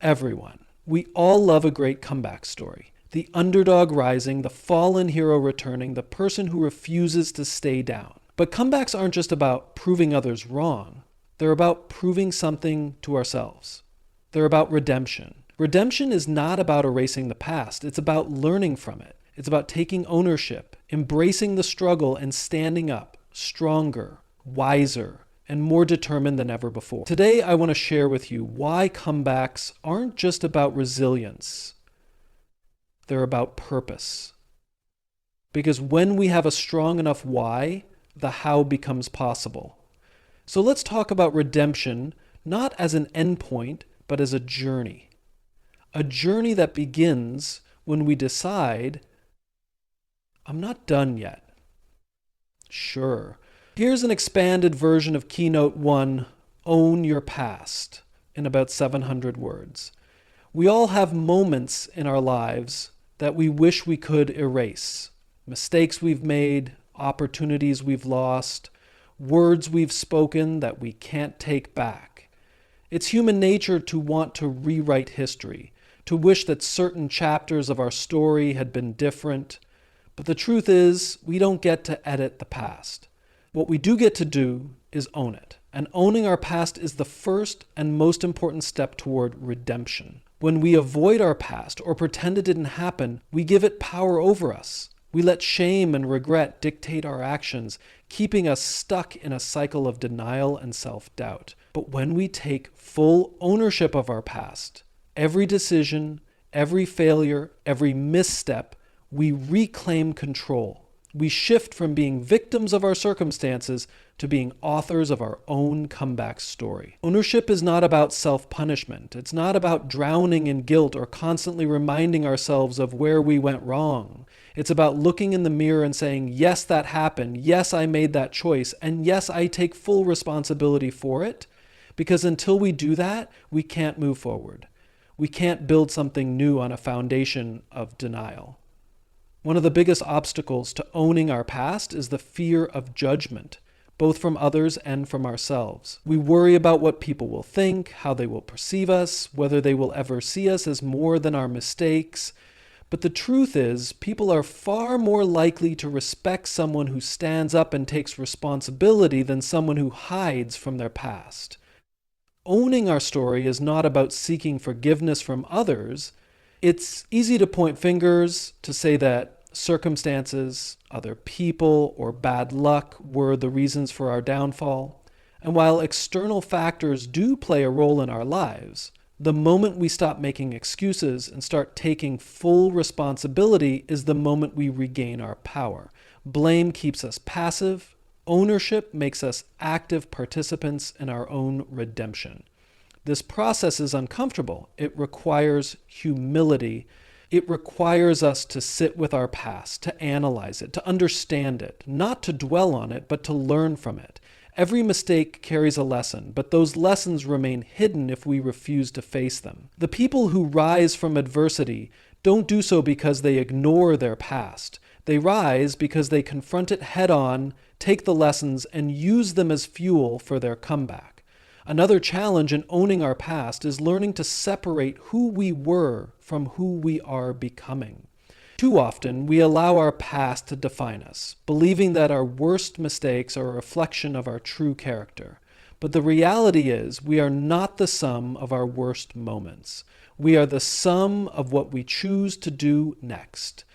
Everyone. We all love a great comeback story. The underdog rising, the fallen hero returning, the person who refuses to stay down. But comebacks aren't just about proving others wrong. They're about proving something to ourselves. They're about redemption. Redemption is not about erasing the past. It's about learning from it. It's about taking ownership, embracing the struggle, and standing up, stronger, wiser, and more determined than ever before. Today, I want to share with you why comebacks aren't just about resilience. They're about purpose. Because when we have a strong enough why, the how becomes possible. So let's talk about redemption, not as an endpoint, but as a journey. A journey that begins when we decide, I'm not done yet. Sure. Here's an expanded version of Keynote 1, Own Your Past, in about 700 words. We all have moments in our lives that we wish we could erase. Mistakes we've made, opportunities we've lost, words we've spoken that we can't take back. It's human nature to want to rewrite history, to wish that certain chapters of our story had been different. But the truth is, we don't get to edit the past. What we do get to do is own it. And owning our past is the first and most important step toward redemption. When we avoid our past or pretend it didn't happen, we give it power over us. We let shame and regret dictate our actions, keeping us stuck in a cycle of denial and self-doubt. But when we take full ownership of our past, every decision, every failure, every misstep, we reclaim control. We shift from being victims of our circumstances to being authors of our own comeback story. Ownership is not about self-punishment. It's not about drowning in guilt or constantly reminding ourselves of where we went wrong. It's about looking in the mirror and saying, yes, that happened. Yes, I made that choice. And yes, I take full responsibility for it. Because until we do that, we can't move forward. We can't build something new on a foundation of denial. One of the biggest obstacles to owning our past is the fear of judgment, both from others and from ourselves. We worry about what people will think, how they will perceive us, whether they will ever see us as more than our mistakes. But the truth is, people are far more likely to respect someone who stands up and takes responsibility than someone who hides from their past. Owning our story is not about seeking forgiveness from others. It's easy to point fingers, to say that circumstances, other people, or bad luck were the reasons for our downfall. And while external factors do play a role in our lives, the moment we stop making excuses and start taking full responsibility is the moment we regain our power. Blame keeps us passive. Ownership makes us active participants in our own redemption. This process is uncomfortable. It requires humility. It requires us to sit with our past, to analyze it, to understand it, not to dwell on it, but to learn from it. Every mistake carries a lesson, but those lessons remain hidden if we refuse to face them. The people who rise from adversity don't do so because they ignore their past. They rise because they confront it head-on, take the lessons, and use them as fuel for their comeback. Another challenge in owning our past is learning to separate who we were from who we are becoming. Too often, we allow our past to define us, believing that our worst mistakes are a reflection of our true character. But the reality is, we are not the sum of our worst moments. We are the sum of what we choose to do next.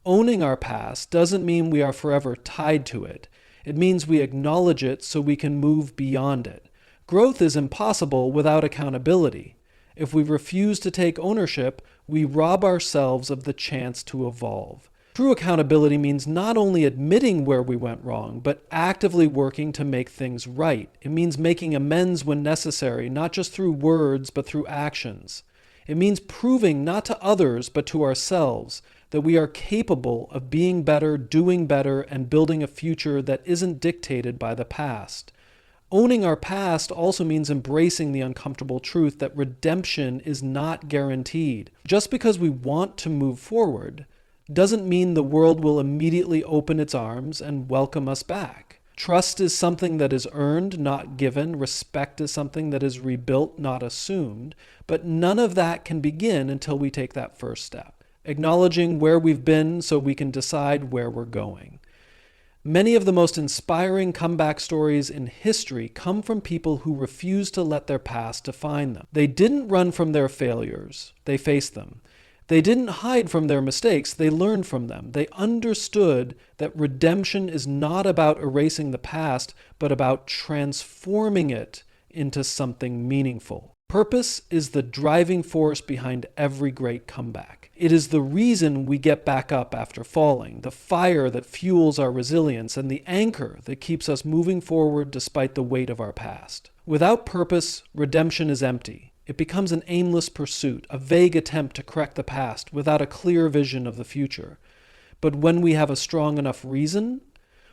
Owning our past doesn't mean we are forever tied to it. It means we acknowledge it so we can move beyond it. Growth is impossible without accountability. If we refuse to take ownership, we rob ourselves of the chance to evolve. True accountability means not only admitting where we went wrong, but actively working to make things right. It means making amends when necessary, not just through words, but through actions. It means proving not to others, but to ourselves, that we are capable of being better, doing better, and building a future that isn't dictated by the past. Owning our past also means embracing the uncomfortable truth that redemption is not guaranteed. Just because we want to move forward doesn't mean the world will immediately open its arms and welcome us back. Trust is something that is earned, not given. Respect is something that is rebuilt, not assumed. But none of that can begin until we take that first step, acknowledging where we've been so we can decide where we're going. Many of the most inspiring comeback stories in history come from people who refused to let their past define them. They didn't run from their failures, they faced them. They didn't hide from their mistakes, they learned from them. They understood that redemption is not about erasing the past, but about transforming it into something meaningful. Purpose is the driving force behind every great comeback. It is the reason we get back up after falling, the fire that fuels our resilience, and the anchor that keeps us moving forward despite the weight of our past. Without purpose, redemption is empty. It becomes an aimless pursuit, a vague attempt to correct the past without a clear vision of the future. But when we have a strong enough reason,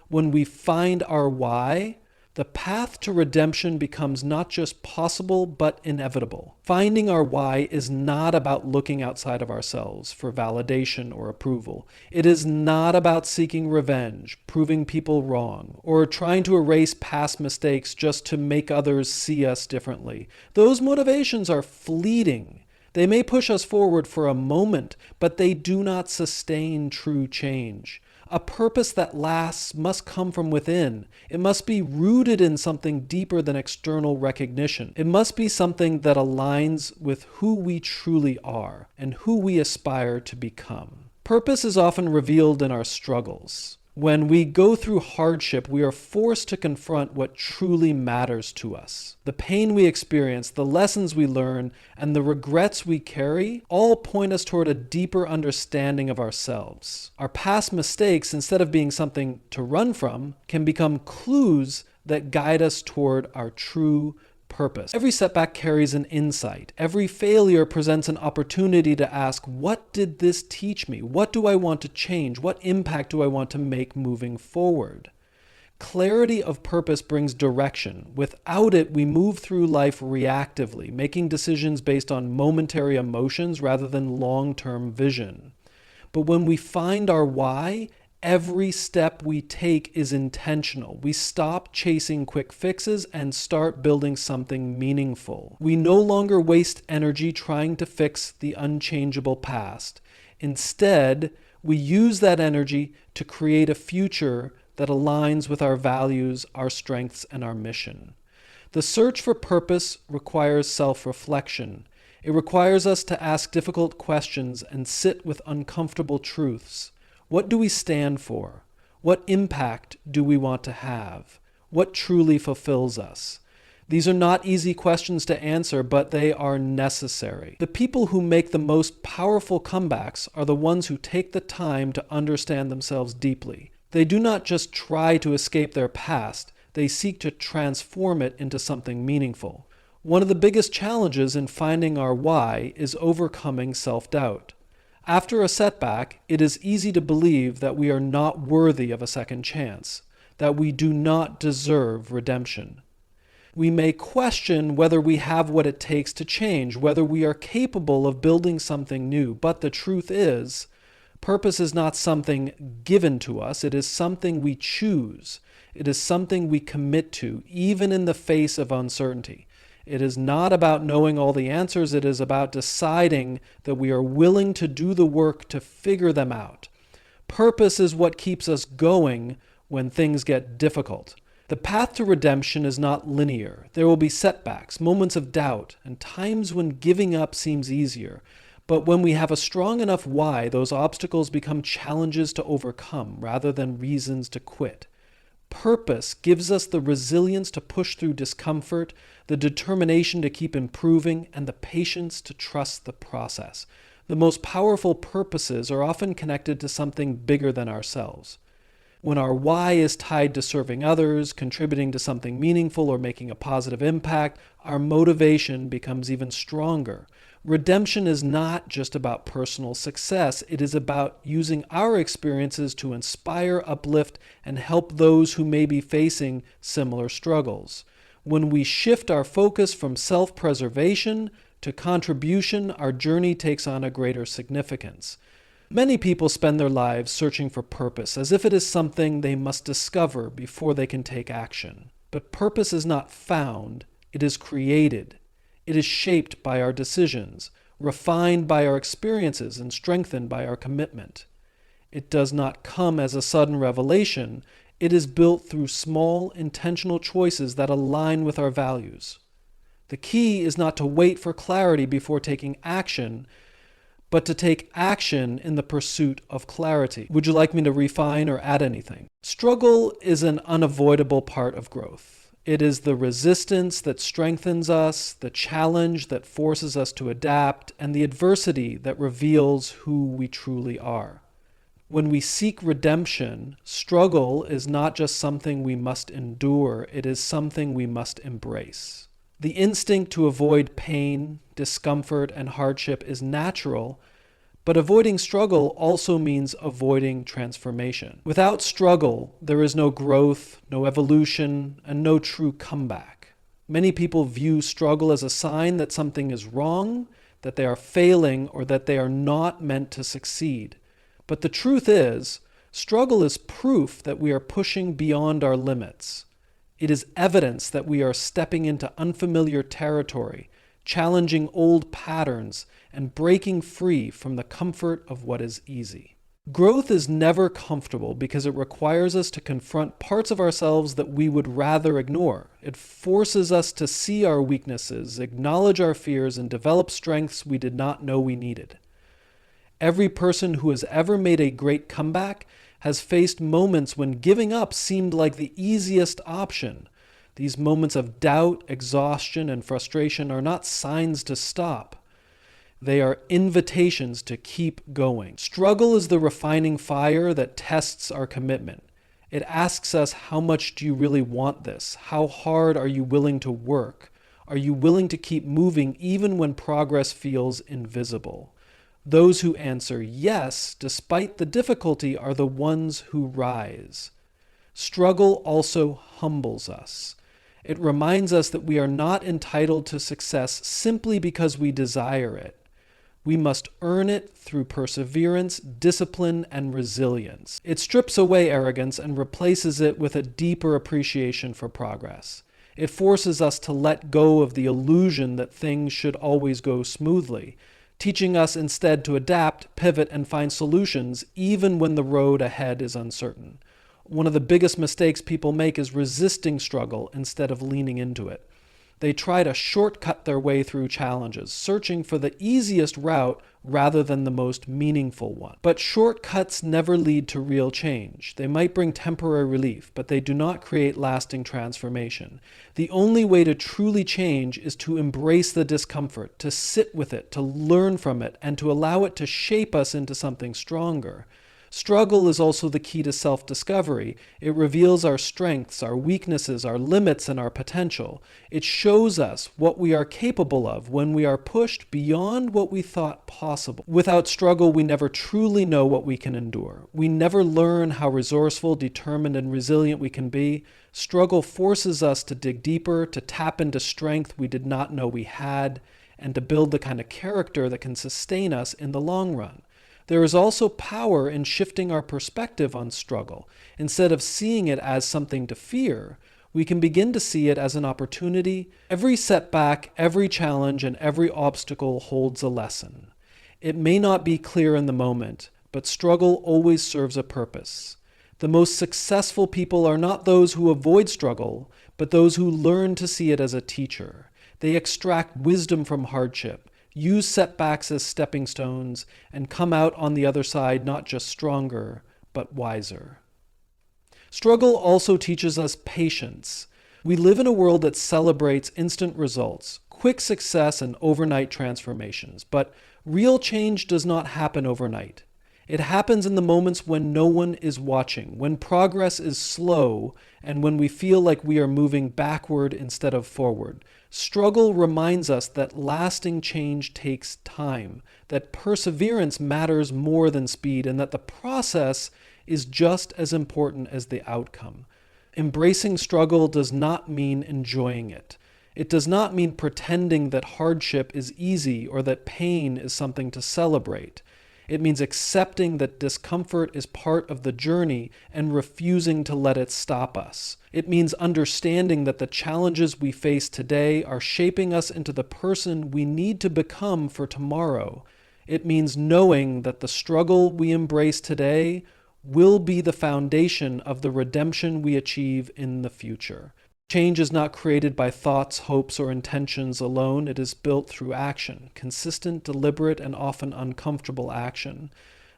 when we find our why, the path to redemption becomes not just possible, but inevitable. Finding our why is not about looking outside of ourselves for validation or approval. It is not about seeking revenge, proving people wrong, or trying to erase past mistakes just to make others see us differently. Those motivations are fleeting. They may push us forward for a moment, but they do not sustain true change. A purpose that lasts must come from within. It must be rooted in something deeper than external recognition. It must be something that aligns with who we truly are and who we aspire to become. Purpose is often revealed in our struggles. When we go through hardship, we are forced to confront what truly matters to us. The pain we experience, the lessons we learn, and the regrets we carry all point us toward a deeper understanding of ourselves. Our past mistakes, instead of being something to run from, can become clues that guide us toward our true purpose. Every setback carries an insight. Every failure presents an opportunity to ask, what did this teach me? What do I want to change? What impact do I want to make moving forward? Clarity of purpose brings direction. Without it, we move through life reactively, making decisions based on momentary emotions rather than long-term vision. But when we find our why, every step we take is intentional. We stop chasing quick fixes and start building something meaningful. We no longer waste energy trying to fix the unchangeable past. Instead, we use that energy to create a future that aligns with our values, our strengths, and our mission. The search for purpose requires self-reflection. It requires us to ask difficult questions and sit with uncomfortable truths. What do we stand for? What impact do we want to have? What truly fulfills us? These are not easy questions to answer, but they are necessary. The people who make the most powerful comebacks are the ones who take the time to understand themselves deeply. They do not just try to escape their past, they seek to transform it into something meaningful. One of the biggest challenges in finding our why is overcoming self-doubt. After a setback, it is easy to believe that we are not worthy of a second chance, that we do not deserve redemption. We may question whether we have what it takes to change, whether we are capable of building something new, but the truth is, purpose is not something given to us, it is something we choose. It is something we commit to, even in the face of uncertainty. It is not about knowing all the answers, it is about deciding that we are willing to do the work to figure them out. Purpose is what keeps us going when things get difficult. The path to redemption is not linear. There will be setbacks, moments of doubt, and times when giving up seems easier. But when we have a strong enough why, those obstacles become challenges to overcome rather than reasons to quit. Purpose gives us the resilience to push through discomfort, the determination to keep improving, and the patience to trust the process. The most powerful purposes are often connected to something bigger than ourselves. When our why is tied to serving others, contributing to something meaningful, or making a positive impact, our motivation becomes even stronger. Redemption is not just about personal success. It is about using our experiences to inspire, uplift, and help those who may be facing similar struggles. When we shift our focus from self-preservation to contribution, our journey takes on a greater significance. Many people spend their lives searching for purpose, as if it is something they must discover before they can take action. But purpose is not found, it is created. It is shaped by our decisions, refined by our experiences, and strengthened by our commitment. It does not come as a sudden revelation. It is built through small, intentional choices that align with our values. The key is not to wait for clarity before taking action, but to take action in the pursuit of clarity. Would you like me to refine or add anything? Struggle is an unavoidable part of growth. It is the resistance that strengthens us, the challenge that forces us to adapt, and the adversity that reveals who we truly are. When we seek redemption, struggle is not just something we must endure, it is something we must embrace. The instinct to avoid pain, discomfort, and hardship is natural, but avoiding struggle also means avoiding transformation. Without struggle, there is no growth, no evolution, and no true comeback. Many people view struggle as a sign that something is wrong, that they are failing, or that they are not meant to succeed. But the truth is, struggle is proof that we are pushing beyond our limits. It is evidence that we are stepping into unfamiliar territory, challenging old patterns, and breaking free from the comfort of what is easy. Growth is never comfortable because it requires us to confront parts of ourselves that we would rather ignore. It forces us to see our weaknesses, acknowledge our fears, and develop strengths we did not know we needed. Every person who has ever made a great comeback has faced moments when giving up seemed like the easiest option. These moments of doubt, exhaustion, and frustration are not signs to stop. They are invitations to keep going. Struggle is the refining fire that tests our commitment. It asks us, how much do you really want this? How hard are you willing to work? Are you willing to keep moving even when progress feels invisible? Those who answer yes, despite the difficulty, are the ones who rise. Struggle also humbles us. It reminds us that we are not entitled to success simply because we desire it. We must earn it through perseverance, discipline, and resilience. It strips away arrogance and replaces it with a deeper appreciation for progress. It forces us to let go of the illusion that things should always go smoothly, teaching us instead to adapt, pivot, and find solutions even when the road ahead is uncertain. One of the biggest mistakes people make is resisting struggle instead of leaning into it. They try to shortcut their way through challenges, searching for the easiest route rather than the most meaningful one. But shortcuts never lead to real change. They might bring temporary relief, but they do not create lasting transformation. The only way to truly change is to embrace the discomfort, to sit with it, to learn from it, and to allow it to shape us into something stronger. Struggle is also the key to self-discovery. It reveals our strengths, our weaknesses, our limits, and our potential. It shows us what we are capable of when we are pushed beyond what we thought possible. Without struggle, we never truly know what we can endure. We never learn how resourceful, determined, and resilient we can be. Struggle forces us to dig deeper, to tap into strength we did not know we had, and to build the kind of character that can sustain us in the long run. There is also power in shifting our perspective on struggle. Instead of seeing it as something to fear, we can begin to see it as an opportunity. Every setback, every challenge, and every obstacle holds a lesson. It may not be clear in the moment, but struggle always serves a purpose. The most successful people are not those who avoid struggle, but those who learn to see it as a teacher. They extract wisdom from hardship, use setbacks as stepping stones, and come out on the other side not just stronger, but wiser. Struggle also teaches us patience. We live in a world that celebrates instant results, quick success, and overnight transformations, but real change does not happen overnight. It happens in the moments when no one is watching, when progress is slow, and when we feel like we are moving backward instead of forward. Struggle reminds us that lasting change takes time, that perseverance matters more than speed, and that the process is just as important as the outcome. Embracing struggle does not mean enjoying it. It does not mean pretending that hardship is easy or that pain is something to celebrate. It means accepting that discomfort is part of the journey and refusing to let it stop us. It means understanding that the challenges we face today are shaping us into the person we need to become for tomorrow. It means knowing that the struggle we embrace today will be the foundation of the redemption we achieve in the future. Change is not created by thoughts, hopes, or intentions alone. It is built through action, consistent, deliberate, and often uncomfortable action.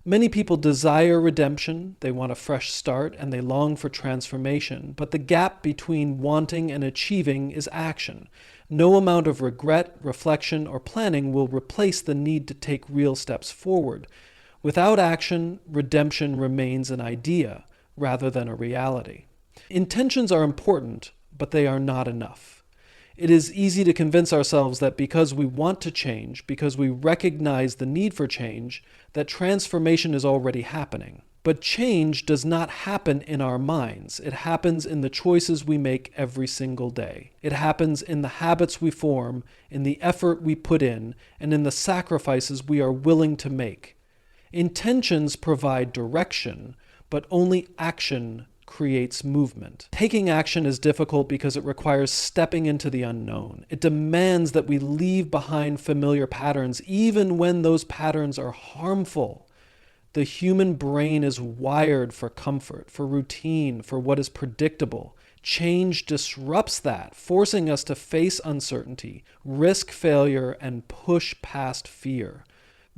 Many people desire redemption, they want a fresh start, and they long for transformation. But the gap between wanting and achieving is action. No amount of regret, reflection, or planning will replace the need to take real steps forward. Without action, redemption remains an idea rather than a reality. Intentions are important, but they are not enough. It is easy to convince ourselves that because we want to change, because we recognize the need for change, that transformation is already happening. But change does not happen in our minds. It happens in the choices we make every single day. It happens in the habits we form, in the effort we put in, and in the sacrifices we are willing to make. Intentions provide direction, but only action creates movement. Taking action is difficult because it requires stepping into the unknown. It demands that we leave behind familiar patterns, even when those patterns are harmful. The human brain is wired for comfort, for routine, for what is predictable. Change disrupts that, forcing us to face uncertainty, risk failure, and push past fear.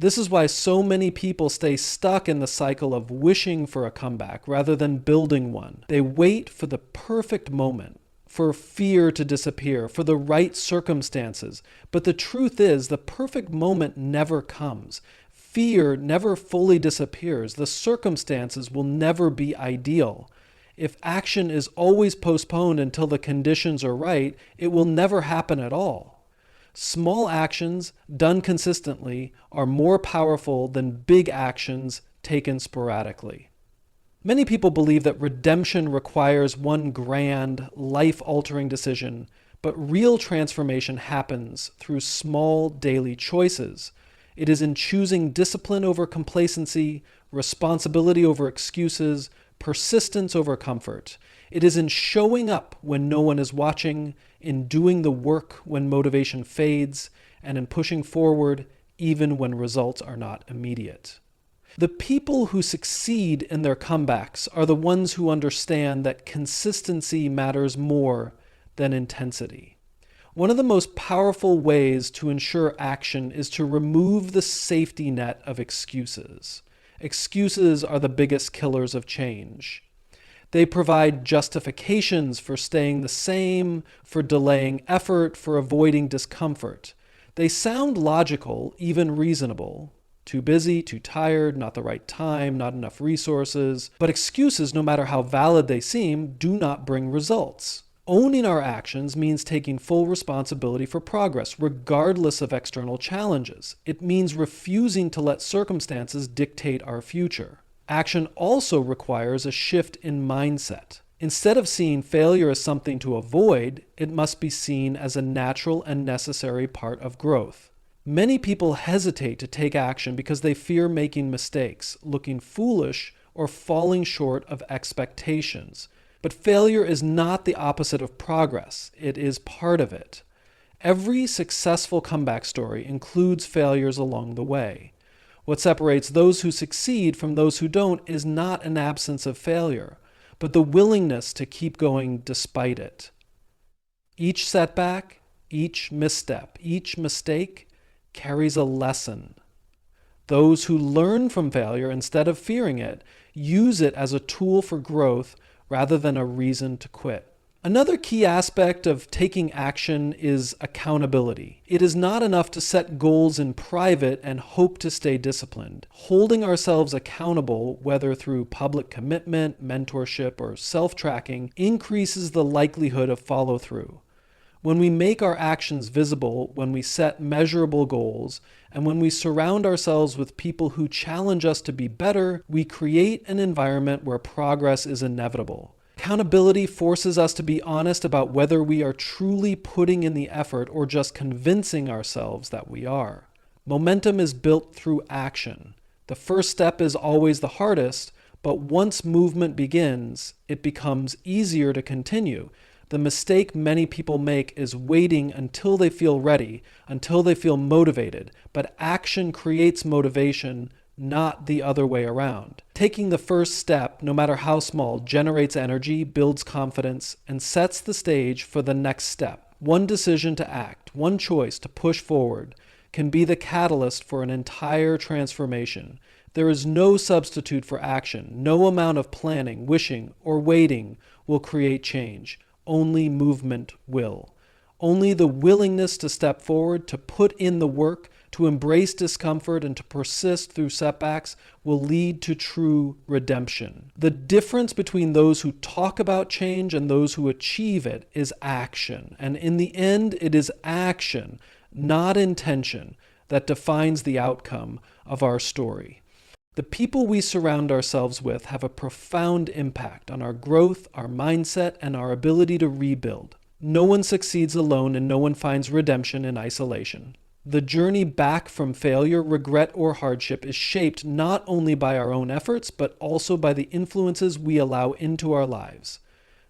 This is why so many people stay stuck in the cycle of wishing for a comeback rather than building one. They wait for the perfect moment, for fear to disappear, for the right circumstances. But the truth is, the perfect moment never comes. Fear never fully disappears. The circumstances will never be ideal. If action is always postponed until the conditions are right, it will never happen at all. Small actions done consistently are more powerful than big actions taken sporadically. Many people believe that redemption requires one grand, life-altering decision, but real transformation happens through small daily choices. It is in choosing discipline over complacency, responsibility over excuses, persistence over comfort. It is in showing up when no one is watching, in doing the work when motivation fades, and in pushing forward even when results are not immediate. The people who succeed in their comebacks are the ones who understand that consistency matters more than intensity. One of the most powerful ways to ensure action is to remove the safety net of excuses. Excuses are the biggest killers of change. They provide justifications for staying the same, for delaying effort, for avoiding discomfort. They sound logical, even reasonable. Too busy, too tired, not the right time, not enough resources. But excuses, no matter how valid they seem, do not bring results. Owning our actions means taking full responsibility for progress, regardless of external challenges. It means refusing to let circumstances dictate our future. Action also requires a shift in mindset. Instead of seeing failure as something to avoid, it must be seen as a natural and necessary part of growth. Many people hesitate to take action because they fear making mistakes, looking foolish, or falling short of expectations. But failure is not the opposite of progress. It is part of it. Every successful comeback story includes failures along the way. What separates those who succeed from those who don't is not an absence of failure, but the willingness to keep going despite it. Each setback, each misstep, each mistake carries a lesson. Those who learn from failure instead of fearing it use it as a tool for growth rather than a reason to quit. Another key aspect of taking action is accountability. It is not enough to set goals in private and hope to stay disciplined. Holding ourselves accountable, whether through public commitment, mentorship, or self-tracking, increases the likelihood of follow-through. When we make our actions visible, when we set measurable goals, and when we surround ourselves with people who challenge us to be better, we create an environment where progress is inevitable. Accountability forces us to be honest about whether we are truly putting in the effort or just convincing ourselves that we are. Momentum is built through action. The first step is always the hardest, but once movement begins, it becomes easier to continue. The mistake many people make is waiting until they feel ready, until they feel motivated, but action creates motivation, not the other way around. Taking the first step, no matter how small, generates energy, builds confidence, and sets the stage for the next step. One decision to act, one choice to push forward, can be the catalyst for an entire transformation. There is no substitute for action. No amount of planning, wishing, or waiting will create change. Only movement will. Only the willingness to step forward, to put in the work, to embrace discomfort, and to persist through setbacks will lead to true redemption. The difference between those who talk about change and those who achieve it is action. And in the end, it is action, not intention, that defines the outcome of our story. The people we surround ourselves with have a profound impact on our growth, our mindset, and our ability to rebuild. No one succeeds alone, and no one finds redemption in isolation. The journey back from failure, regret, or hardship is shaped not only by our own efforts, but also by the influences we allow into our lives.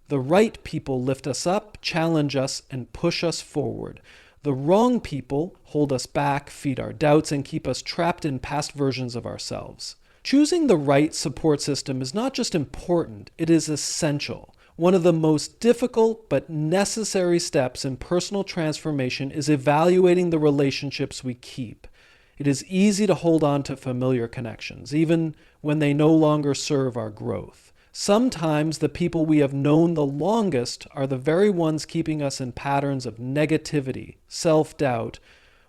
The right people lift us up, challenge us, and push us forward. The wrong people hold us back, feed our doubts, and keep us trapped in past versions of ourselves. Choosing the right support system is not just important, it is essential. One of the most difficult but necessary steps in personal transformation is evaluating the relationships we keep. It is easy to hold on to familiar connections, even when they no longer serve our growth. Sometimes the people we have known the longest are the very ones keeping us in patterns of negativity, self-doubt,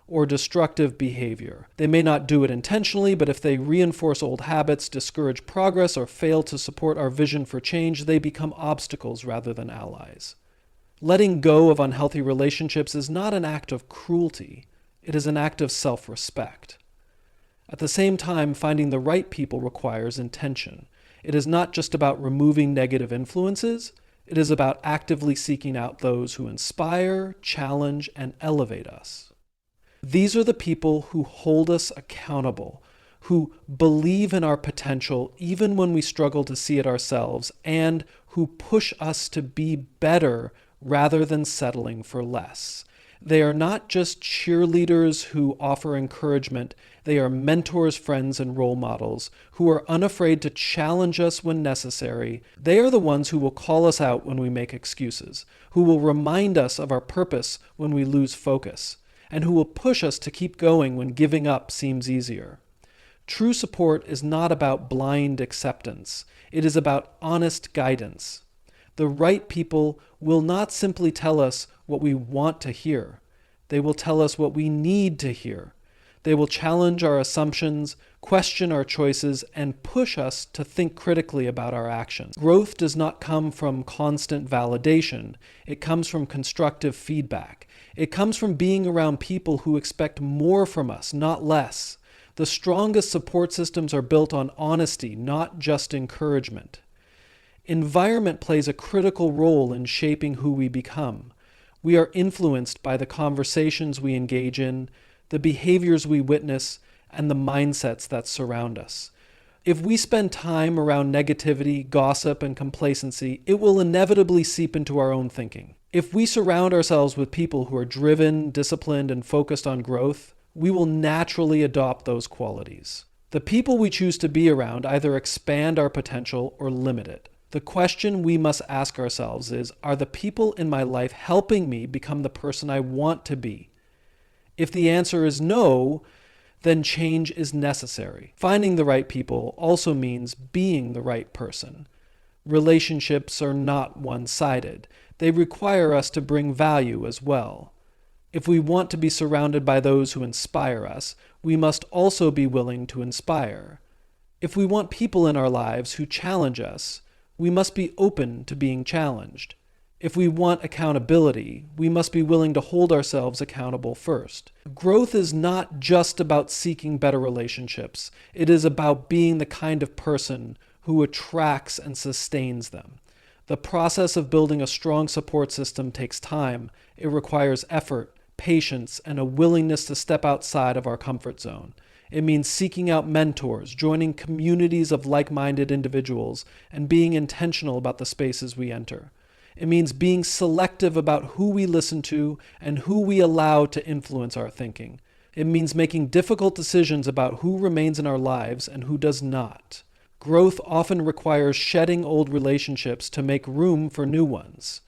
or destructive behavior. They may not do it intentionally, but if they reinforce old habits, discourage progress, or fail to support our vision for change, they become obstacles rather than allies. Letting go of unhealthy relationships is not an act of cruelty. It is an act of self-respect. At the same time, finding the right people requires intention. It is not just about removing negative influences. It is about actively seeking out those who inspire, challenge, and elevate us. These are the people who hold us accountable, who believe in our potential even when we struggle to see it ourselves, and who push us to be better rather than settling for less. They are not just cheerleaders who offer encouragement. They are mentors, friends, and role models who are unafraid to challenge us when necessary. They are the ones who will call us out when we make excuses, who will remind us of our purpose when we lose focus, and who will push us to keep going when giving up seems easier. True support is not about blind acceptance. It is about honest guidance. The right people will not simply tell us what we want to hear. They will tell us what we need to hear. They will challenge our assumptions, question our choices, and push us to think critically about our actions. Growth does not come from constant validation. It comes from constructive feedback. It comes from being around people who expect more from us, not less. The strongest support systems are built on honesty, not just encouragement. Environment plays a critical role in shaping who we become. We are influenced by the conversations we engage in, the behaviors we witness, and the mindsets that surround us. If we spend time around negativity, gossip, and complacency, it will inevitably seep into our own thinking. If we surround ourselves with people who are driven, disciplined, and focused on growth, we will naturally adopt those qualities. The people we choose to be around either expand our potential or limit it. The question we must ask ourselves is, are the people in my life helping me become the person I want to be? If the answer is no, then change is necessary. Finding the right people also means being the right person. Relationships are not one-sided. They require us to bring value as well. If we want to be surrounded by those who inspire us, we must also be willing to inspire. If we want people in our lives who challenge us, we must be open to being challenged. If we want accountability, we must be willing to hold ourselves accountable first. Growth is not just about seeking better relationships. It is about being the kind of person who attracts and sustains them. The process of building a strong support system takes time. It requires effort, patience, and a willingness to step outside of our comfort zone. It means seeking out mentors, joining communities of like-minded individuals, and being intentional about the spaces we enter. It means being selective about who we listen to and who we allow to influence our thinking. It means making difficult decisions about who remains in our lives and who does not. Growth often requires shedding old relationships to make room for new ones.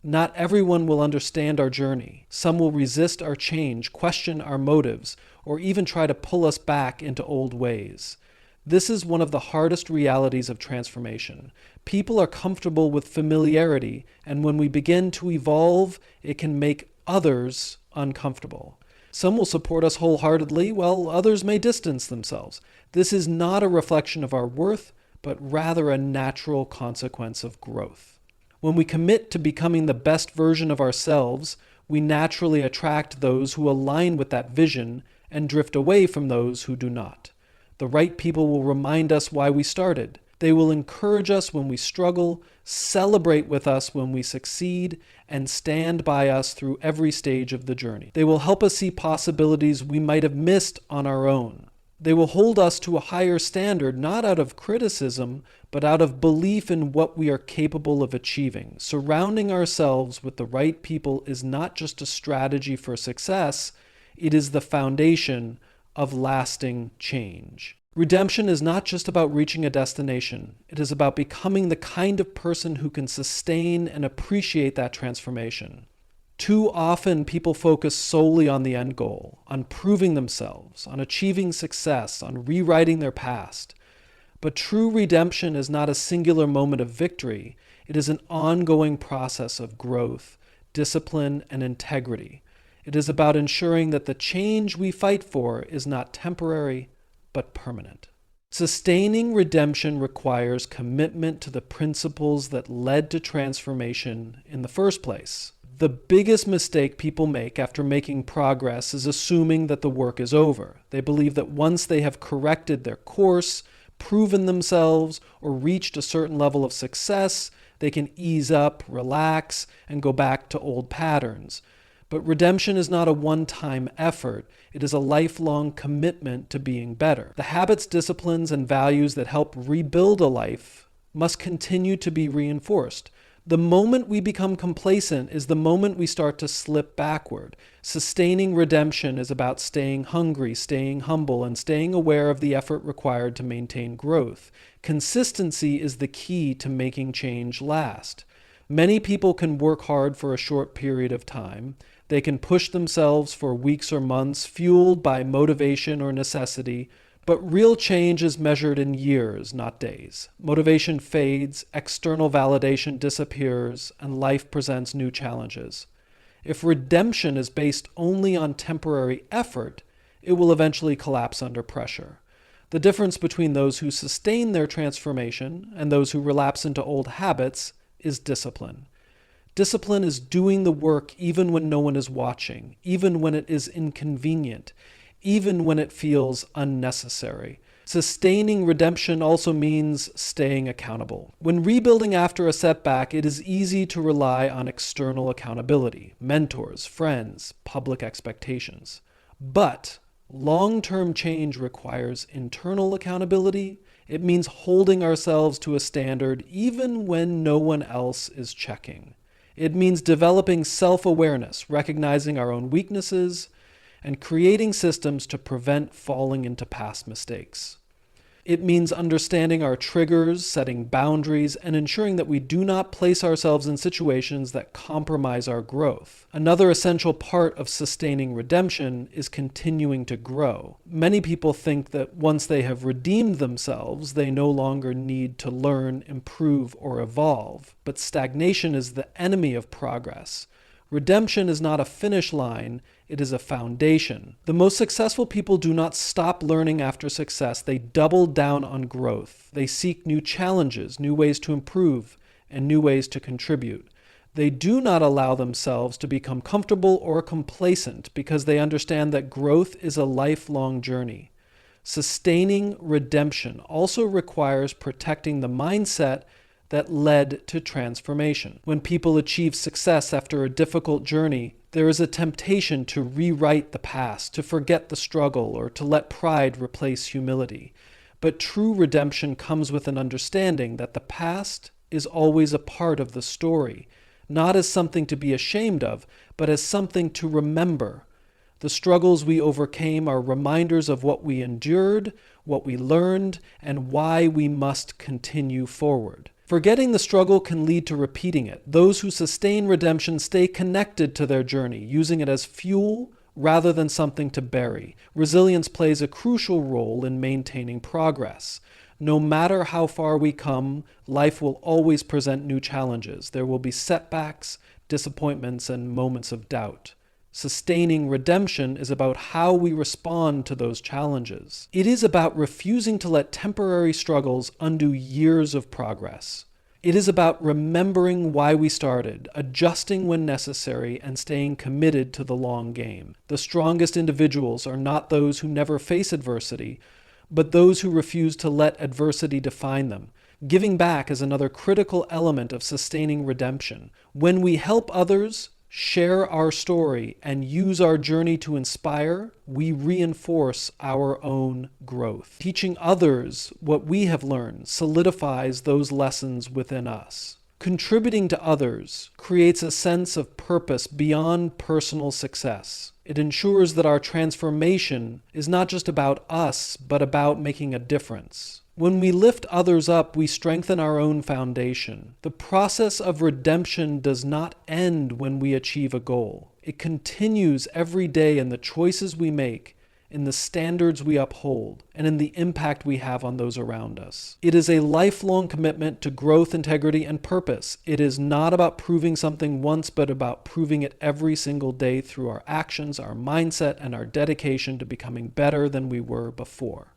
Not everyone will understand our journey. Some will resist our change, question our motives, or even try to pull us back into old ways. This is one of the hardest realities of transformation. People are comfortable with familiarity, and when we begin to evolve, it can make others uncomfortable. Some will support us wholeheartedly, while others may distance themselves. This is not a reflection of our worth, but rather a natural consequence of growth. When we commit to becoming the best version of ourselves, we naturally attract those who align with that vision and drift away from those who do not. The right people will remind us why we started. They will encourage us when we struggle, celebrate with us when we succeed, and stand by us through every stage of the journey. They will help us see possibilities we might have missed on our own. They will hold us to a higher standard, not out of criticism, but out of belief in what we are capable of achieving. Surrounding ourselves with the right people is not just a strategy for success, it is the foundation of lasting change. Redemption is not just about reaching a destination. It is about becoming the kind of person who can sustain and appreciate that transformation. Too often, people focus solely on the end goal, on proving themselves, on achieving success, on rewriting their past. But true redemption is not a singular moment of victory. It is an ongoing process of growth, discipline, and integrity. It is about ensuring that the change we fight for is not temporary, but permanent. Sustaining redemption requires commitment to the principles that led to transformation in the first place. The biggest mistake people make after making progress is assuming that the work is over. They believe that once they have corrected their course, proven themselves, or reached a certain level of success, they can ease up, relax, and go back to old patterns. But redemption is not a one-time effort. It is a lifelong commitment to being better. The habits, disciplines, and values that help rebuild a life must continue to be reinforced. The moment we become complacent is the moment we start to slip backward. Sustaining redemption is about staying hungry, staying humble, and staying aware of the effort required to maintain growth. Consistency is the key to making change last. Many people can work hard for a short period of time. They can push themselves for weeks or months, fueled by motivation or necessity, but real change is measured in years, not days. Motivation fades, external validation disappears, and life presents new challenges. If redemption is based only on temporary effort, it will eventually collapse under pressure. The difference between those who sustain their transformation and those who relapse into old habits is discipline. Discipline is doing the work even when no one is watching, even when it is inconvenient, even when it feels unnecessary. Sustaining redemption also means staying accountable. When rebuilding after a setback, it is easy to rely on external accountability, mentors, friends, public expectations. But long-term change requires internal accountability. It means holding ourselves to a standard even when no one else is checking. It means developing self-awareness, recognizing our own weaknesses, and creating systems to prevent falling into past mistakes. It means understanding our triggers, setting boundaries, and ensuring that we do not place ourselves in situations that compromise our growth. Another essential part of sustaining redemption is continuing to grow. Many people think that once they have redeemed themselves, they no longer need to learn, improve, or evolve. But stagnation is the enemy of progress. Redemption is not a finish line, it is a foundation. The most successful people do not stop learning after success, they double down on growth. They seek new challenges, new ways to improve, and new ways to contribute. They do not allow themselves to become comfortable or complacent because they understand that growth is a lifelong journey. Sustaining redemption also requires protecting the mindset that led to transformation. When people achieve success after a difficult journey, there is a temptation to rewrite the past, to forget the struggle, or to let pride replace humility. But true redemption comes with an understanding that the past is always a part of the story, not as something to be ashamed of, but as something to remember. The struggles we overcame are reminders of what we endured, what we learned, and why we must continue forward. Forgetting the struggle can lead to repeating it. Those who sustain redemption stay connected to their journey, using it as fuel rather than something to bury. Resilience plays a crucial role in maintaining progress. No matter how far we come, life will always present new challenges. There will be setbacks, disappointments, and moments of doubt. Sustaining redemption is about how we respond to those challenges. It is about refusing to let temporary struggles undo years of progress. It is about remembering why we started, adjusting when necessary, and staying committed to the long game. The strongest individuals are not those who never face adversity, but those who refuse to let adversity define them. Giving back is another critical element of sustaining redemption. When we help others, share our story, and use our journey to inspire, we reinforce our own growth. Teaching others what we have learned solidifies those lessons within us. Contributing to others creates a sense of purpose beyond personal success. It ensures that our transformation is not just about us, but about making a difference. When we lift others up, we strengthen our own foundation. The process of redemption does not end when we achieve a goal. It continues every day in the choices we make, in the standards we uphold, and in the impact we have on those around us. It is a lifelong commitment to growth, integrity, and purpose. It is not about proving something once, but about proving it every single day through our actions, our mindset, and our dedication to becoming better than we were before.